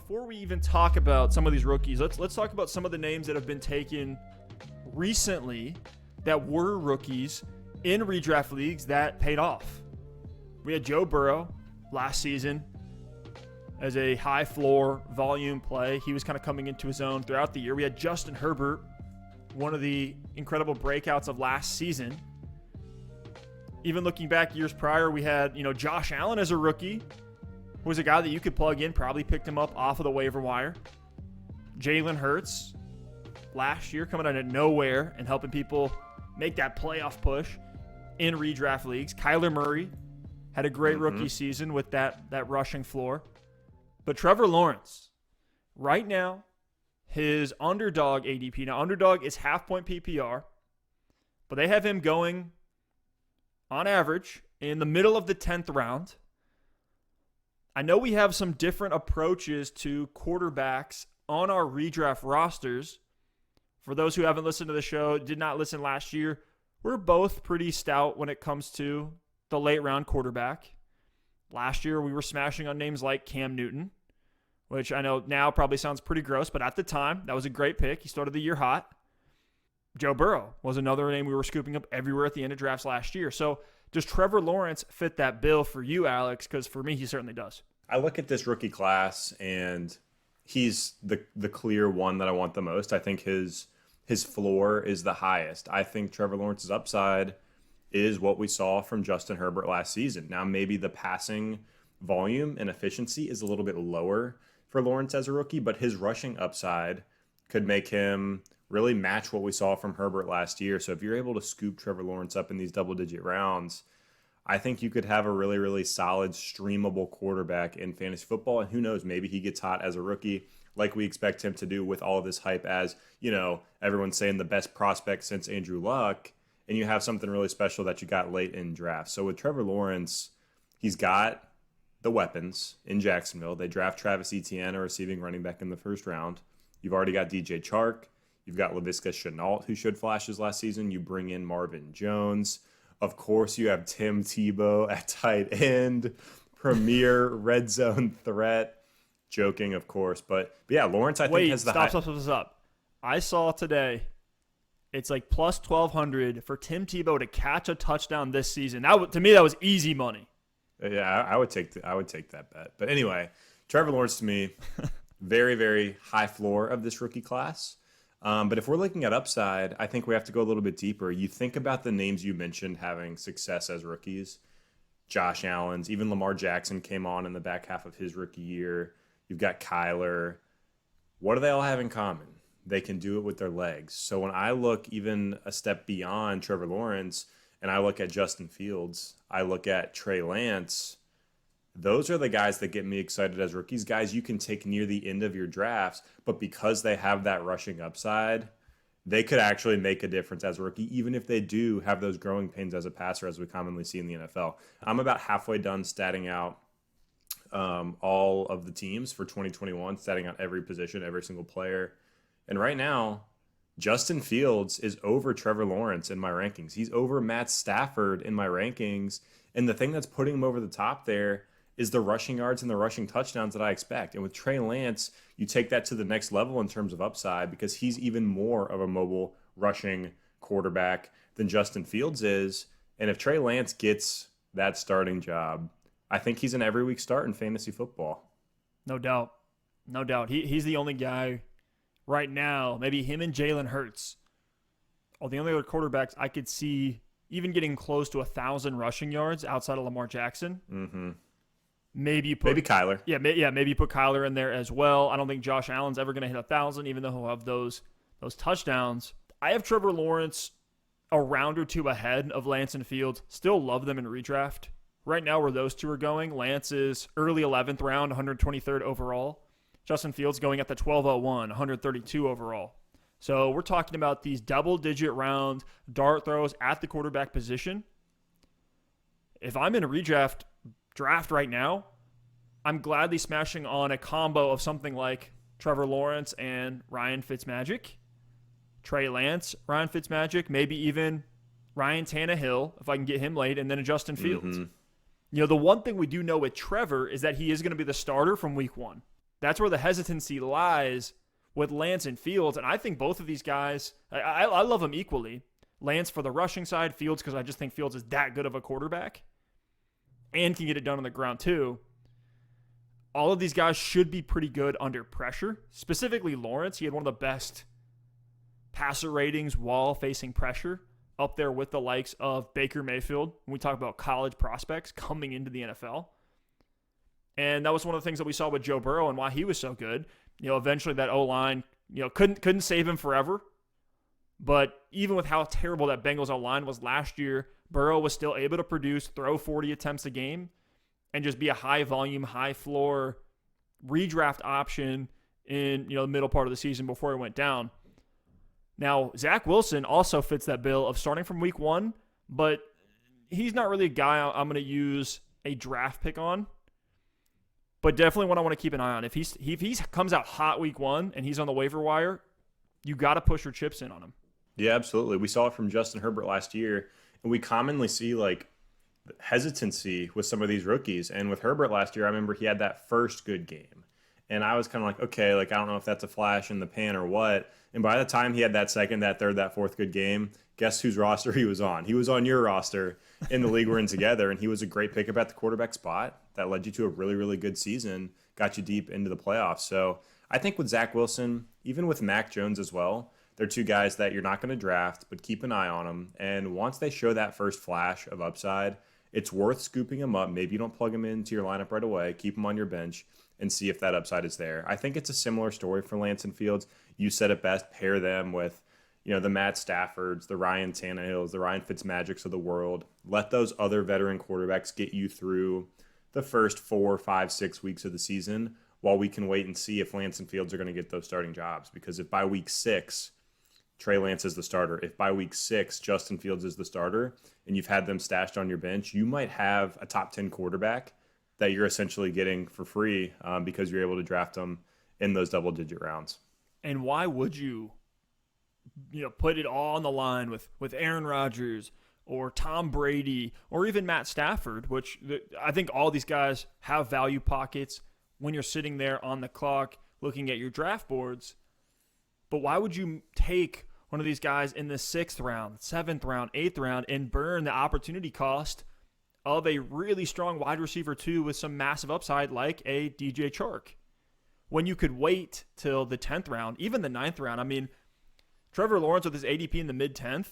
before we even talk about some of these rookies, let's talk about some of the names that have been taken recently that were rookies in redraft leagues that paid off. We had Joe Burrow last season as a high floor volume play. He was kind of coming into his own throughout the year. We had Justin Herbert, one of the incredible breakouts of last season. Even looking back years prior, we had, Josh Allen as a rookie, who was a guy that you could plug in, probably picked him up off of the waiver wire. Jalen Hurts last year coming out of nowhere and helping people make that playoff push in redraft leagues. Kyler Murray had a great rookie season with that rushing floor. But Trevor Lawrence, right now, his underdog ADP. Now, underdog is half-point PPR, but they have him going, on average, in the middle of the 10th round. I know we have some different approaches to quarterbacks on our redraft rosters. For those who haven't listened to the show, did not listen last year, we're both pretty stout when it comes to the late-round quarterback. Last year, we were smashing on names like Cam Newton, which I know now probably sounds pretty gross, but at the time, that was a great pick. He started the year hot. Joe Burrow was another name we were scooping up everywhere at the end of drafts last year. So does Trevor Lawrence fit that bill for you, Alex? Because for me, he certainly does. I look at this rookie class, and he's the clear one that I want the most. I think his floor is the highest. I think Trevor Lawrence's upside is what we saw from Justin Herbert last season. Now, maybe the passing volume and efficiency is a little bit lower for Lawrence as a rookie, but his rushing upside could make him really match what we saw from Herbert last year. So if you're able to scoop Trevor Lawrence up in these double-digit rounds, I think you could have a really, really solid, streamable quarterback in fantasy football. And who knows, maybe he gets hot as a rookie like we expect him to do with all of this hype as, everyone's saying the best prospect since Andrew Luck, and you have something really special that you got late in draft. So with Trevor Lawrence, he's got the weapons in Jacksonville. They draft Travis Etienne, a receiving running back, in the first round. You've already got DJ Chark. You've got Laviska Shenault, who showed flashes last season. You bring in Marvin Jones. Of course, you have Tim Tebow at tight end, premier red zone threat. Joking, of course. But yeah, Lawrence, I think, has the Stop. I saw today it's like plus 1,200 for Tim Tebow to catch a touchdown this season. To me, that was easy money. Yeah, I would take that bet. But anyway, Trevor Lawrence, to me, very, very high floor of this rookie class. But if we're looking at upside, I think we have to go a little bit deeper. You think about the names you mentioned having success as rookies. Josh Allen's, even Lamar Jackson came on in the back half of his rookie year. You've got Kyler. What do they all have in common? They can do it with their legs. So when I look even a step beyond Trevor Lawrence and I look at Justin Fields, I look at Trey Lance, those are the guys that get me excited as rookies. Guys you can take near the end of your drafts, but because they have that rushing upside, they could actually make a difference as a rookie, even if they do have those growing pains as a passer, as we commonly see in the NFL. I'm about halfway done statting out all of the teams for 2021, statting out every position, every single player. And right now, Justin Fields is over Trevor Lawrence in my rankings. He's over Matt Stafford in my rankings. And the thing that's putting him over the top there is the rushing yards and the rushing touchdowns that I expect. And with Trey Lance, you take that to the next level in terms of upside because he's even more of a mobile rushing quarterback than Justin Fields is. And if Trey Lance gets that starting job, I think he's an every week start in fantasy football. No doubt. He's the only guy right now, maybe him and Jalen Hurts are the only other quarterbacks I could see even getting close to 1,000 rushing yards outside of Lamar Jackson. Mm-hmm. Maybe Kyler. Yeah, maybe put Kyler in there as well. I don't think Josh Allen's ever going to hit 1,000, even though he'll have those touchdowns. I have Trevor Lawrence a round or two ahead of Lance and Fields. Still love them in redraft. Right now, where those two are going, Lance is early 11th round, 123rd overall. Justin Fields going at the 12:01, 132 overall. So we're talking about these double-digit round dart throws at the quarterback position. If I'm in a redraft draft right now, I'm gladly smashing on a combo of something like Trevor Lawrence and Ryan Fitzmagic, Trey Lance, Ryan Fitzmagic, maybe even Ryan Tannehill, if I can get him late, and then a Justin Fields. The one thing we do know with Trevor is that he is going to be the starter from week one. That's where the hesitancy lies with Lance and Fields. And I think both of these guys, I love them equally. Lance for the rushing side, Fields because I just think Fields is that good of a quarterback and can get it done on the ground too. All of these guys should be pretty good under pressure. Specifically Lawrence, he had one of the best passer ratings while facing pressure, up there with the likes of Baker Mayfield when we talk about college prospects coming into the NFL. And that was one of the things that we saw with Joe Burrow and why he was so good. Eventually that O-line, couldn't save him forever. But even with how terrible that Bengals O-line was last year, Burrow was still able to produce, throw 40 attempts a game, and just be a high volume, high floor redraft option in the middle part of the season before he went down. Now, Zach Wilson also fits that bill of starting from week 1, but he's not really a guy I'm going to use a draft pick on. But definitely one I want to keep an eye on. If he comes out hot week 1 and he's on the waiver wire, you got to push your chips in on him. Yeah, absolutely. We saw it from Justin Herbert last year, and we commonly see hesitancy with some of these rookies. And with Herbert last year, I remember he had that first good game. And I was kind of like, okay, I don't know if that's a flash in the pan or what. And by the time he had that second, that third, that fourth good game, guess whose roster he was on? He was on your roster in the league we're in together, and he was a great pickup at the quarterback spot. That led you to a really, really good season, got you deep into the playoffs. So I think with Zach Wilson, even with Mac Jones as well, they're two guys that you're not going to draft, but keep an eye on them. And once they show that first flash of upside, it's worth scooping them up. Maybe you don't plug them into your lineup right away. Keep them on your bench and see if that upside is there. I think it's a similar story for Lance and Fields. You said it best. Pair them with, the Matt Staffords, the Ryan Tannehills, the Ryan Fitzmagics of the world. Let those other veteran quarterbacks get you through the first 4, 5, 6 weeks of the season while we can wait and see if Lance and Fields are going to get those starting jobs. Because if by week 6, Trey Lance is the starter, if by week 6, Justin Fields is the starter, and you've had them stashed on your bench, you might have a top 10 quarterback that you're essentially getting for free because you're able to draft them in those double-digit rounds. And why would you, put it all on the line with Aaron Rodgers or Tom Brady or even Matt Stafford, which I think all these guys have value pockets when you're sitting there on the clock looking at your draft boards. But why would you take one of these guys in the 6th round, 7th round, 8th round and burn the opportunity cost of a really strong wide receiver 2 with some massive upside like a DJ Chark, when you could wait till the 10th round, even the 9th round? I mean, Trevor Lawrence with his ADP in the mid-10th,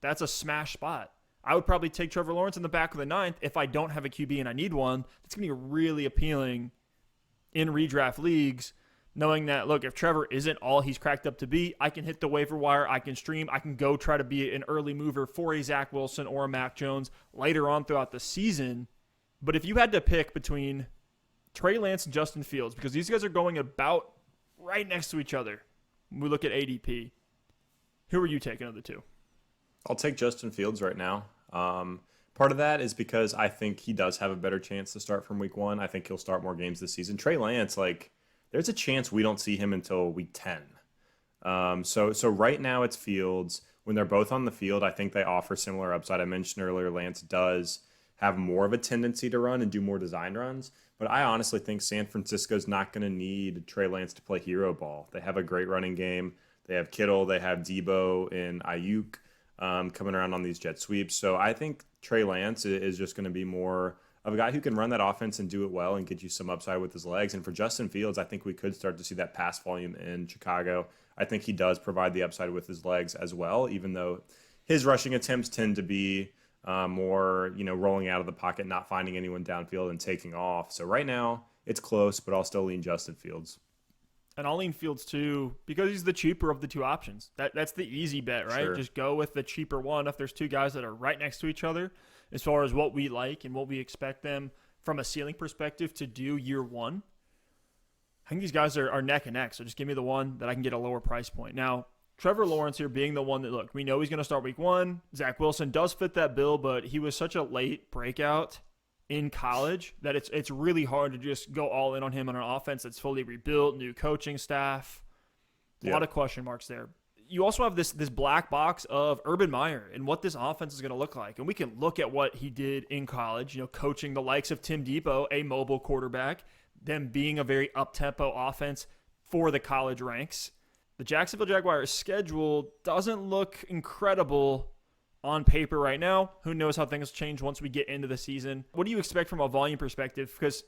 that's a smash spot. I would probably take Trevor Lawrence in the back of the 9th if I don't have a QB and I need one. It's going to be really appealing in redraft leagues, knowing that, look, if Trevor isn't all he's cracked up to be, I can hit the waiver wire, I can stream, I can go try to be an early mover for a Zach Wilson or a Mac Jones later on throughout the season. But if you had to pick between Trey Lance and Justin Fields, because these guys are going about right next to each other when we look at ADP, who are you taking of the two? I'll take Justin Fields right now. Part of that is because I think he does have a better chance to start from week 1. I think he'll start more games this season. Trey Lance, there's a chance we don't see him until week 10. So right now it's Fields. When they're both on the field, I think they offer similar upside. I mentioned earlier, Lance does have more of a tendency to run and do more design runs. But I honestly think San Francisco's not going to need Trey Lance to play hero ball. They have a great running game. They have Kittle. They have Debo and Ayuk coming around on these jet sweeps. So I think Trey Lance is just going to be more of a guy who can run that offense and do it well and get you some upside with his legs. And for Justin Fields, I think we could start to see that pass volume in Chicago. I think he does provide the upside with his legs as well, even though his rushing attempts tend to be more, rolling out of the pocket, not finding anyone downfield and taking off. So right now it's close, but I'll still lean Justin Fields. And I'll lean Fields too because he's the cheaper of the two options. That's the easy bet, right? Sure. Just go with the cheaper one if there's two guys that are right next to each other as far as what we like and what we expect them from a ceiling perspective to do year 1. I think these guys are neck and neck, so just give me the one that I can get a lower price point. Now, Trevor Lawrence here being the one that, look, we know he's going to start week 1. Zach Wilson does fit that bill, but he was such a late breakout in college that it's really hard to just go all in on him on an offense that's fully rebuilt, new coaching staff. A lot of question marks there. You also have this black box of Urban Meyer and what this offense is going to look like. And we can look at what he did in college, coaching the likes of Tim Tebow, a mobile quarterback. them being a very up-tempo offense for the college ranks. The Jacksonville Jaguars schedule doesn't look incredible on paper right now. Who knows how things change once we get into the season. What do you expect from a volume perspective? Because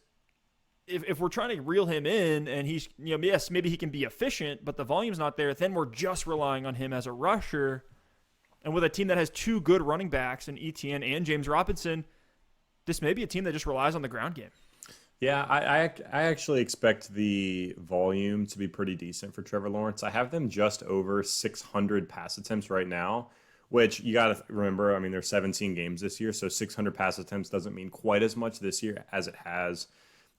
if we're trying to reel him in and he's, yes, maybe he can be efficient, but the volume's not there, then we're just relying on him as a rusher. And with a team that has two good running backs in Etienne and James Robinson, this may be a team that just relies on the ground game. Yeah, I actually expect the volume to be pretty decent for Trevor Lawrence. I have them just over 600 pass attempts right now, which you got to remember, I mean, there's 17 games this year, so 600 pass attempts doesn't mean quite as much this year as it has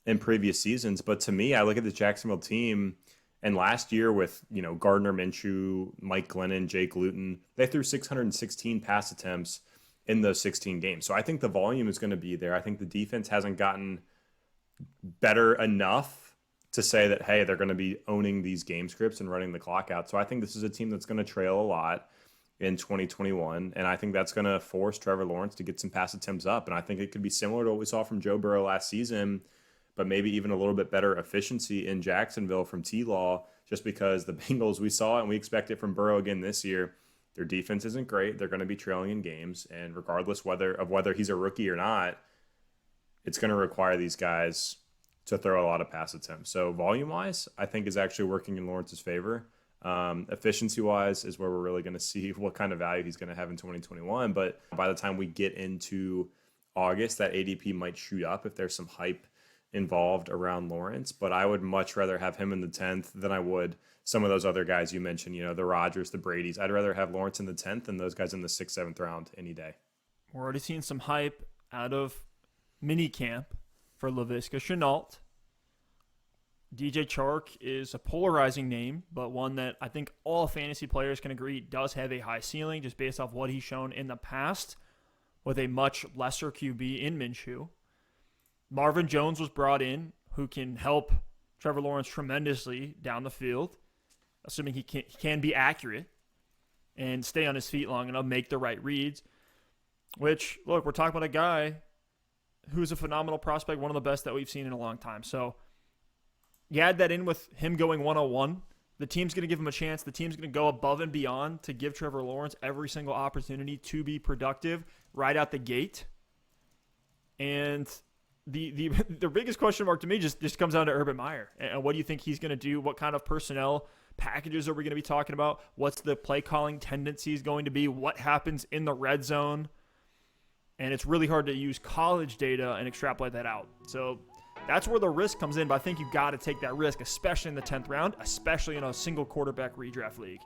in previous seasons. But to me, I look at the Jacksonville team, and last year with, Gardner Minshew, Mike Glennon, Jake Luton, they threw 616 pass attempts in those 16 games. So I think the volume is going to be there. I think the defense hasn't gotten better enough to say that, hey, they're going to be owning these game scripts and running the clock out. So I think this is a team that's going to trail a lot in 2021, and I think that's going to force Trevor Lawrence to get some pass attempts up. And I think it could be similar to what we saw from Joe Burrow last season, but maybe even a little bit better efficiency in Jacksonville from T-Law, just because the Bengals, we saw it and we expect it from Burrow again this year. Their defense isn't great. They're going to be trailing in games, and regardless of whether he's a rookie or not, it's going to require these guys to throw a lot of pass attempts. So volume-wise, I think is actually working in Lawrence's favor. Efficiency-wise is where we're really going to see what kind of value he's going to have in 2021. But by the time we get into August, that ADP might shoot up if there's some hype involved around Lawrence. But I would much rather have him in the 10th than I would some of those other guys you mentioned, the Rodgers, the Bradys. I'd rather have Lawrence in the 10th than those guys in the 6th, 7th round any day. We're already seeing some hype out of minicamp for Laviska Shenault. DJ Chark is a polarizing name, but one that I think all fantasy players can agree does have a high ceiling just based off what he's shown in the past with a much lesser QB in Minshew. Marvin Jones was brought in, who can help Trevor Lawrence tremendously down the field, assuming he can be accurate and stay on his feet long enough, make the right reads. Which, look, we're talking about a guy who's a phenomenal prospect, one of the best that we've seen in a long time. So you add that in with him going 101, the team's going to give him a chance. The team's going to go above and beyond to give Trevor Lawrence every single opportunity to be productive right out the gate. And the biggest question mark to me just comes down to Urban Meyer. And what do you think he's going to do? What kind of personnel packages are we going to be talking about? What's the play calling tendencies going to be? What happens in the red zone? And it's really hard to use college data and extrapolate that out. So that's where the risk comes in. But I think you've got to take that risk, especially in the 10th round, especially in a single quarterback redraft league.